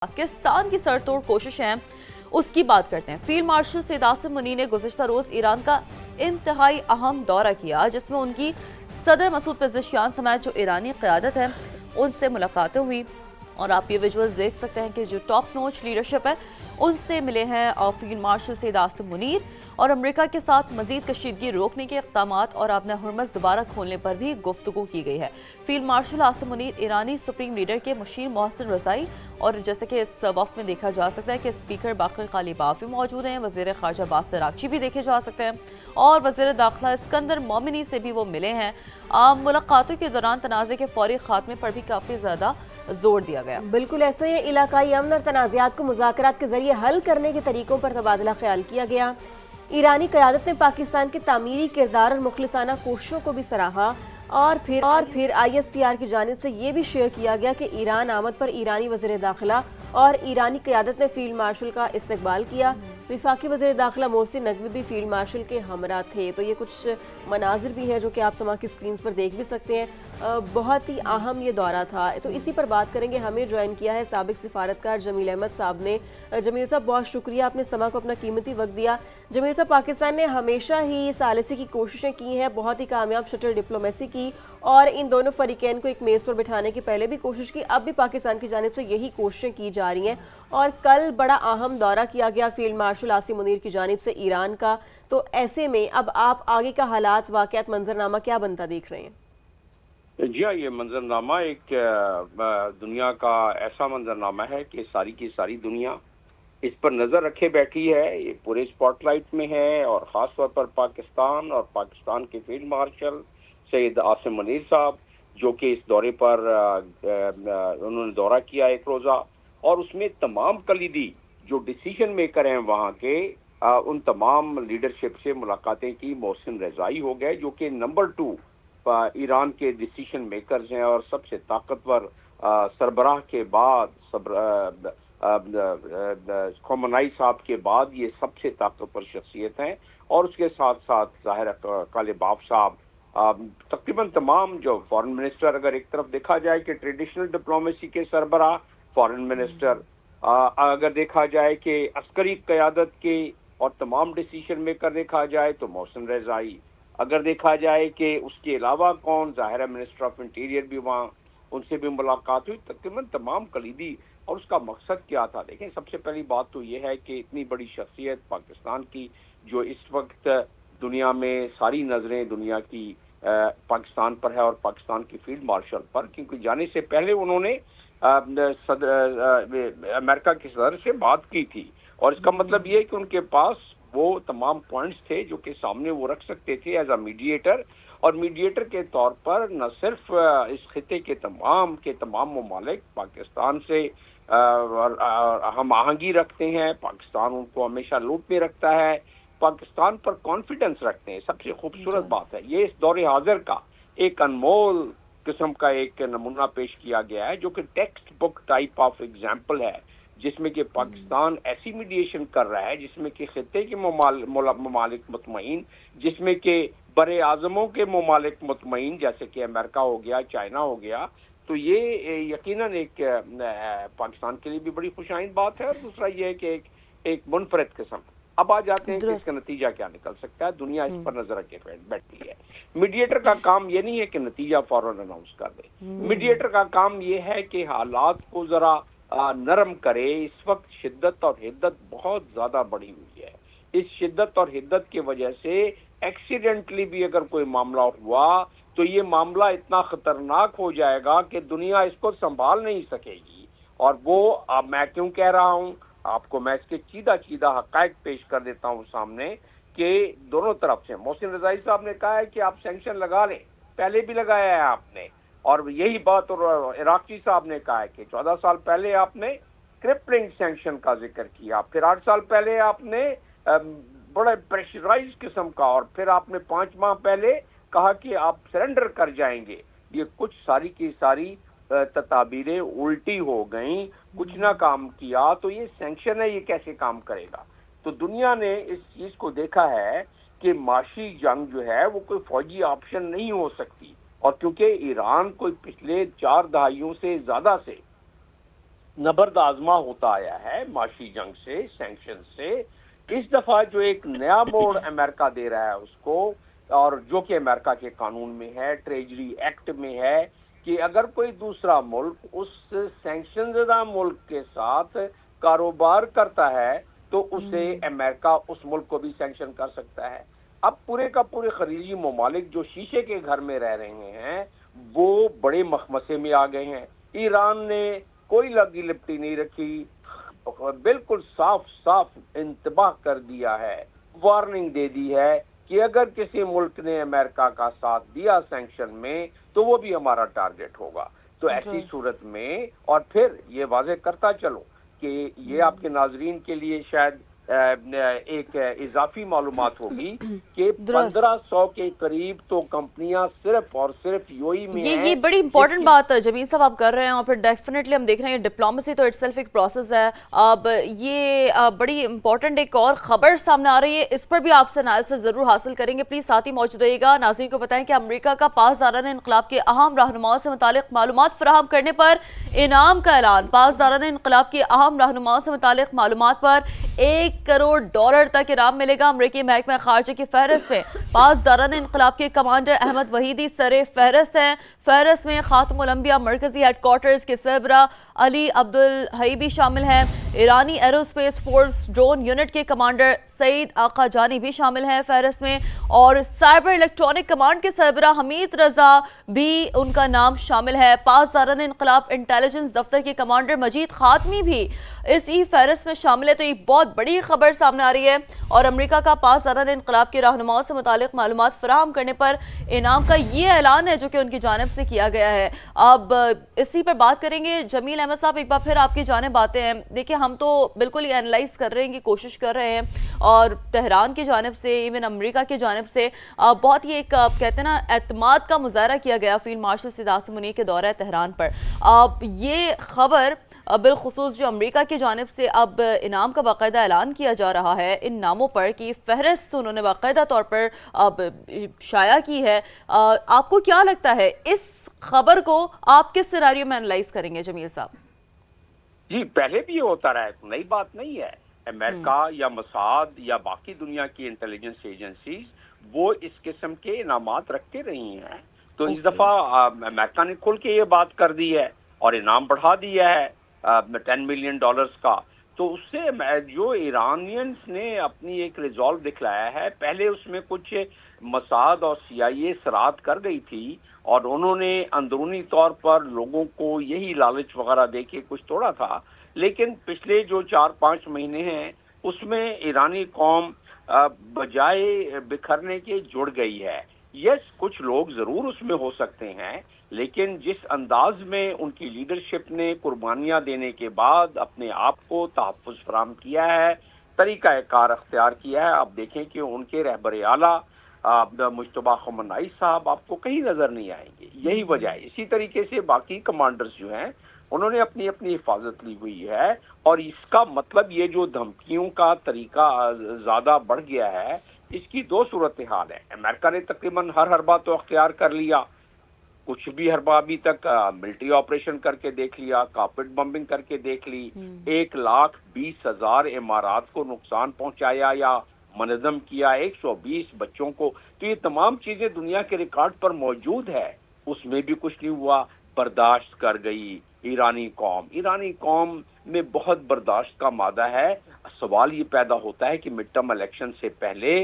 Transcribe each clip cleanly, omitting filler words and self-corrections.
پاکستان کی سرتوڑ کوششیں ہیں اس کی بات کرتے ہیں۔ فیلڈ مارشل سید عاصم منیر نے گزشتہ روز ایران کا انتہائی اہم دورہ کیا جس میں ان کی صدر مسعود پزشکیان سمیت جو ایرانی قیادت ہے ان سے ملاقاتیں ہوئی، اور آپ یہ ویجولز دیکھ سکتے ہیں کہ جو ٹاپ نوچ لیڈرشپ ہے ان سے ملے ہیں فیلڈ مارشل سید عاصم منیر، اور امریکہ کے ساتھ مزید کشیدگی روکنے کے اقدامات اور ابن ہرمز دوبارہ کھولنے پر بھی گفتگو کی گئی ہے۔ فیلڈ مارشل عاصم منیر ایرانی سپریم لیڈر کے مشیر محسن رضائی، اور جیسے کہ اس وفد میں دیکھا جا سکتا ہے کہ اسپیکر باقر غالیباف بھی موجود ہیں، وزیر خارجہ عباس عراقچی بھی دیکھے جا سکتے ہیں، اور وزیر داخلہ اسکندر مومنی سے بھی وہ ملے ہیں۔ ملاقاتوں کے دوران تنازع کے فوری خاتمے پر بھی کافی زیادہ زور دیا گیا۔ بالکل ایسے ہی علاقائی امن اور تنازعات کو مذاکرات کے ذریعے حل کرنے کے طریقوں پر تبادلہ خیال کیا گیا۔ ایرانی قیادت نے پاکستان کے تعمیری کردار اور مخلصانہ کوششوں کو بھی سراہا، اور پھر آئی ایس پی آر کی جانب سے یہ بھی شیئر کیا گیا کہ ایران آمد پر ایرانی وزیر داخلہ اور ایرانی قیادت نے فیلڈ مارشل کا استقبال کیا۔ وفاقی وزیر داخلہ محسن نقوی بھی فیلڈ مارشل کے ہمراہ تھے۔ تو یہ کچھ مناظر بھی ہیں جو کہ آپ سما کی سکرینز پر دیکھ بھی سکتے ہیں۔ بہت ہی اہم یہ دورہ تھا، تو اسی پر بات کریں گے۔ ہمیں جوائن کیا ہے سابق سفارتکار جمیل احمد صاحب نے۔ جمیل صاحب بہت شکریہ، آپ نے سما کو اپنا قیمتی وقت دیا۔ جمیل صاحب، پاکستان نے ہمیشہ ہی ثالثی کی کوششیں کی ہیں، بہت ہی کامیاب شٹل ڈپلومیسی کی، اور ان دونوں فریقین کو ایک میز پر بٹھانے کی پہلے بھی کوشش کی، اب بھی پاکستان کی جانب سے یہی کوششیں کی جا رہی ہیں، اور کل بڑا اہم دورہ کیا گیا فیلڈ مارشل عاصم منیر کی جانب سے ایران کا۔ تو ایسے میں اب آپ آگے کا حالات، واقعات، منظرنامہ کیا بنتا دیکھ رہے ہیں؟ جی ہاں، یہ منظرنامہ ایک دنیا کا ایسا منظرنامہ ہے کہ ساری کی ساری دنیا اس پر نظر رکھے بیٹھی ہے، یہ پورے اسپاٹ لائٹ میں ہے، اور خاص طور پر پاکستان اور پاکستان کے فیلڈ مارشل سید عاصم منیر صاحب، جو کہ اس دورے پر انہوں نے دورہ کیا ایک روزہ، اور اس میں تمام کلیدی جو ڈیسیژن میکر ہیں وہاں کے، ان تمام لیڈرشپ سے ملاقاتیں کی۔ محسن رضائی ہو گئے جو کہ نمبر 2 ایران کے ڈیسیژن میکرز ہیں، اور سب سے طاقتور سربراہ کے بعد خامنائی صاحب کے بعد یہ سب سے طاقتور شخصیت ہیں، اور اس کے ساتھ ساتھ ظاہر غالیباف صاحب، تقریباً تمام جو فارن منسٹر، اگر ایک طرف دیکھا جائے کہ ٹریڈیشنل ڈپلومیسی کے سربراہ فارن منسٹر، اگر دیکھا جائے کہ عسکری قیادت کے اور تمام ڈیسیژن میکر دیکھا جائے تو محسن رضائی، اگر دیکھا جائے کہ اس کے علاوہ کون، ظاہر ہے منسٹر آف انٹیریئر بھی وہاں، ان سے بھی ملاقات ہوئی، تقریباً تمام کلیدی۔ اور اس کا مقصد کیا تھا؟ دیکھیں، سب سے پہلی بات تو یہ ہے کہ اتنی بڑی شخصیت پاکستان کی، جو اس وقت دنیا میں ساری نظریں دنیا کی پاکستان پر ہے، اور پاکستان کی فیلڈ مارشل پر، کیونکہ جانے سے پہلے انہوں نے امریکہ کے صدر سے بات کی تھی، اور اس کا مطلب یہ ہے کہ ان کے پاس وہ تمام پوائنٹس تھے جو کہ سامنے وہ رکھ سکتے تھے ایز اے میڈیٹر، اور میڈیٹر کے طور پر نہ صرف اس خطے کے تمام ممالک پاکستان سے ہم آہنگی رکھتے ہیں، پاکستان ان کو ہمیشہ لوپ میں رکھتا ہے، پاکستان پر کانفیڈنس رکھتے ہیں۔ سب سے خوبصورت بات ہے، یہ اس دور حاضر کا ایک انمول قسم کا ایک نمونہ پیش کیا گیا ہے، جو کہ text book type of example ہے، جس میں کہ پاکستان ایسی میڈیشن کر رہا ہے جس میں کہ خطے کے ممالک مطمئن، جس میں کہ بر اعظموں کے ممالک مطمئن، جیسے کہ امریکہ ہو گیا، چائنا ہو گیا۔ تو یہ یقیناً ایک پاکستان کے لیے بھی بڑی خوش آئند بات ہے، اور دوسرا یہ ہے کہ ایک منفرد قسم۔ اب آ جاتے ہیں کہ اس کا نتیجہ کیا نکل سکتا ہے۔ دنیا اس پر نظر رکھے بیٹھی ہے۔ میڈیٹر کا کام یہ نہیں ہے کہ نتیجہ فوراً اناؤنس کر دے، میڈیٹر کا کام یہ ہے کہ حالات کو ذرا نرم کرے۔ اس وقت شدت اور حدت بہت زیادہ بڑھی ہوئی ہے، اس شدت اور حدت کی وجہ سے ایکسیڈنٹلی بھی اگر کوئی معاملہ ہوا تو یہ معاملہ اتنا خطرناک ہو جائے گا کہ دنیا اس کو سنبھال نہیں سکے گی۔ اور وہ میں کیوں کہہ رہا ہوں آپ کو، میں اس کے چیدہ حقائق پیش کر دیتا ہوں سامنے، کہ دونوں طرف سے محسن رضائی صاحب نے کہا ہے کہ آپ سینکشن لگا لیں، پہلے بھی لگایا ہے آپ نے، اور یہی بات اور عراقچی صاحب نے کہا ہے کہ 14 سال پہلے آپ نے کرپلنگ سینکشن کا ذکر کیا، پھر 8 سال پہلے آپ نے بڑے پریشرائز قسم کا، اور پھر آپ نے 5 ماہ پہلے کہا کہ آپ سرنڈر کر جائیں گے۔ یہ کچھ ساری کی ساری تدابیریں الٹی ہو گئیں، کچھ نہ کام کیا، تو یہ سینکشن ہے، یہ کیسے کام کرے گا؟ تو دنیا نے اس چیز کو دیکھا ہے کہ معاشی جنگ جو ہے وہ کوئی فوجی آپشن نہیں ہو سکتی، اور کیونکہ ایران کوئی پچھلے 4 دہائیوں سے زیادہ سے نبرد آزما ہوتا آیا ہے معاشی جنگ سے، سینکشن سے. اس دفعہ جو ایک نیا موڑ امریکہ دے رہا ہے اس کو، اور جو کہ امریکہ کے قانون میں ہے، ٹریجری ایکٹ میں ہے، کہ اگر کوئی دوسرا ملک اس سینکشن زدہ ملک کے ساتھ کاروبار کرتا ہے تو اسے امریکہ اس ملک کو بھی سینکشن کر سکتا ہے. اب پورے کا پورے خلیجی ممالک جو شیشے کے گھر میں رہ رہے ہیں وہ بڑے مخمسے میں آ گئے ہیں. ایران نے کوئی لگی لپٹی نہیں رکھی، بالکل صاف صاف انتباہ کر دیا ہے، وارننگ دے دی ہے کہ اگر کسی ملک نے امریکہ کا ساتھ دیا سینکشن میں تو وہ بھی ہمارا ٹارگٹ ہوگا. تو ایسی صورت میں، اور پھر یہ واضح کرتا چلو کہ یہ آپ کے ناظرین کے لیے شاید ایک اضافی معلومات ہوگی کہ 1500 کے قریب تو کمپنیاں صرف اور صرف یو ای میں ہیں. یہ بڑی امپورٹنٹ بات جمیل صاحب آپ کر رہے ہیں، اور پھر ڈیفینیٹلی ہم دیکھ رہے ہیں ڈپلومیسی تو اٹ سیلف ایک پروسیس ہے. اب یہ بڑی امپورٹنٹ ایک اور خبر سامنے آ رہی ہے، اس پر بھی آپ سے انالیسس ضرور حاصل کریں گے. پلیز ساتھ ہی موجود رہیے گا. ناظرین کو بتائیں کہ امریکہ کا پاسداران انقلاب کے اہم رہنماؤں سے متعلق معلومات فراہم کرنے پر انعام کا اعلان. پاسداران انقلاب کے اہم رہنماؤں سے متعلق معلومات پر $1 کروڑ تک انعام ملے گا. امریکی محکمہ خارجہ کی فہرست میں پاسداران انقلاب کے کمانڈر احمد وحیدی سر فہرست ہیں. فہرست میں خاتم الانبیاء مرکزی ہیڈ کوارٹرز کے سربراہ علی عبدالحی بھی شامل ہیں. ایرانی aerospace force drone unit کے کمانڈر سعید آقا جانی بھی شامل ہیں فہرست میں، اور سائبر الیکٹرانک کمانڈ کے سربراہ حمید رضا بھی ان کا نام شامل ہے. پاسداران انقلاب انٹیلیجنس دفتر کے کمانڈر مجید خاتمی بھی اس فہرست میں شامل ہے. تو یہ بہت بڑی خبر سامنے آ رہی ہے، اور امریکہ کا پاسداران انقلاب کے رہنماؤں سے متعلق معلومات فراہم کرنے پر انعام کا یہ اعلان ہے جو کہ ان کی جانب سے کیا گیا ہے. اب اسی پر بات کریں گے. جمیل احمد صاحب، ایک بار پھر آپ کی جانب آتے ہیں. دیکھیں، ہم تو بالکل ہی اینالائز کر رہے ہیں کہ کوشش کر رہے ہیں، اور تہران کی جانب سے، ایون امریکہ کی جانب سے بہت ہی ایک کہتے ہیں نا اعتماد کا مظاہرہ کیا گیا فیلڈ مارشل سید عاصم منیر کے دورہ تہران پر. اب یہ خبر بالخصوص جو امریکہ کی جانب سے اب انعام کا باقاعدہ اعلان کیا جا رہا ہے ان ناموں پر، کہ فہرست انہوں نے باقاعدہ طور پر اب شائع کی ہے. آپ کو کیا لگتا ہے اس خبر کو آپ کس سیناریو میں انالائز کریں گے جمیل صاحب؟ جی، پہلے بھی یہ ہوتا رہا ہے، نئی بات نہیں ہے. امریکہ یا موساد یا باقی دنیا کی انٹیلیجنس ایجنسیز وہ اس قسم کے انعامات رکھتے رہی ہیں. تو اس دفعہ امریکہ نے کھل کے یہ بات کر دی ہے اور انعام بڑھا دیا ہے $10 ملین کا. تو اس سے جو ایرانینز نے اپنی ایک ریزالو دکھلایا ہے، پہلے اس میں کچھ موساد اور CIA سرعت کر گئی تھی، اور انہوں نے اندرونی طور پر لوگوں کو یہی لالچ وغیرہ دے کے کچھ توڑا تھا. لیکن پچھلے جو 4-5 مہینے ہیں اس میں ایرانی قوم بجائے بکھرنے کے جڑ گئی ہے. یس، کچھ لوگ ضرور اس میں ہو سکتے ہیں، لیکن جس انداز میں ان کی لیڈرشپ نے قربانیاں دینے کے بعد اپنے آپ کو تحفظ فراہم کیا ہے، طریقہ کار اختیار کیا ہے. آپ دیکھیں کہ ان کے رہبر اعلیٰ مجتبیٰ خمینی صاحب آپ کو کہیں نظر نہیں آئیں گے. یہی وجہ ہے. اسی طریقے سے باقی کمانڈرز جو ہیں انہوں نے اپنی اپنی حفاظت لی ہوئی ہے، اور اس کا مطلب یہ جو دھمکیوں کا طریقہ زیادہ بڑھ گیا ہے، اس کی دو صورتحال ہے. امریکہ نے تقریباً ہر حربہ تو اختیار کر لیا، کچھ بھی حربہ ابھی تک ملٹری آپریشن کر کے دیکھ لیا، کارپیٹ بمبنگ کر کے دیکھ لی، 1,20,000 عمارات کو نقصان پہنچایا یا منظم کیا، 120 بچوں کو. تو یہ تمام چیزیں دنیا کے ریکارڈ پر موجود ہے، اس میں بھی کچھ نہیں ہوا. برداشت کر گئی ایرانی قوم. ایرانی قوم میں بہت برداشت کا مادہ ہے. سوال یہ پیدا ہوتا ہے کہ مڈ ٹرم الیکشن سے پہلے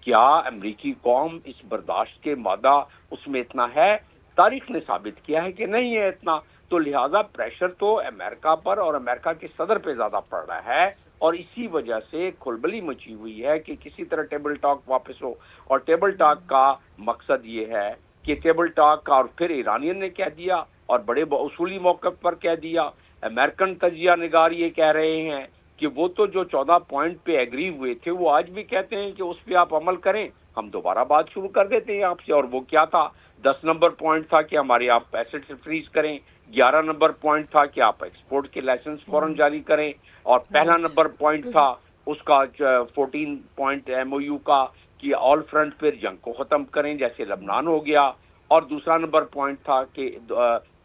کیا امریکی قوم اس برداشت کے مادہ اس میں اتنا ہے؟ تاریخ نے ثابت کیا ہے کہ نہیں ہے اتنا. تو لہٰذا پریشر تو امریکہ پر اور امریکہ کے صدر پہ زیادہ پڑ رہا ہے، اور اسی وجہ سے کھلبلی مچی ہوئی ہے کہ کسی طرح ٹیبل ٹاک واپس ہو. اور ٹیبل ٹاک کا مقصد یہ ہے کہ ٹیبل ٹاک کا، اور پھر ایرانین نے کہہ دیا اور بڑے اصولی موقف پر کہہ دیا. امریکن تجزیہ نگار یہ کہہ رہے ہیں کہ وہ تو جو 14 پوائنٹ پہ ایگری ہوئے تھے وہ آج بھی کہتے ہیں کہ اس پہ آپ عمل کریں، ہم دوبارہ بات شروع کر دیتے ہیں آپ سے. اور وہ کیا تھا؟ 10 نمبر پوائنٹ تھا کہ ہمارے آپ ایسٹ فریز کریں، 11 نمبر پوائنٹ تھا کہ آپ ایکسپورٹ کے لائسنس فوراً جاری کریں، اور پہلا نمبر پوائنٹ تھا اس کا 14 پوائنٹ MOU کا کہ آل فرنٹ پہ جنگ کو ختم کریں جیسے لبنان ہو گیا، اور دوسرا نمبر پوائنٹ تھا کہ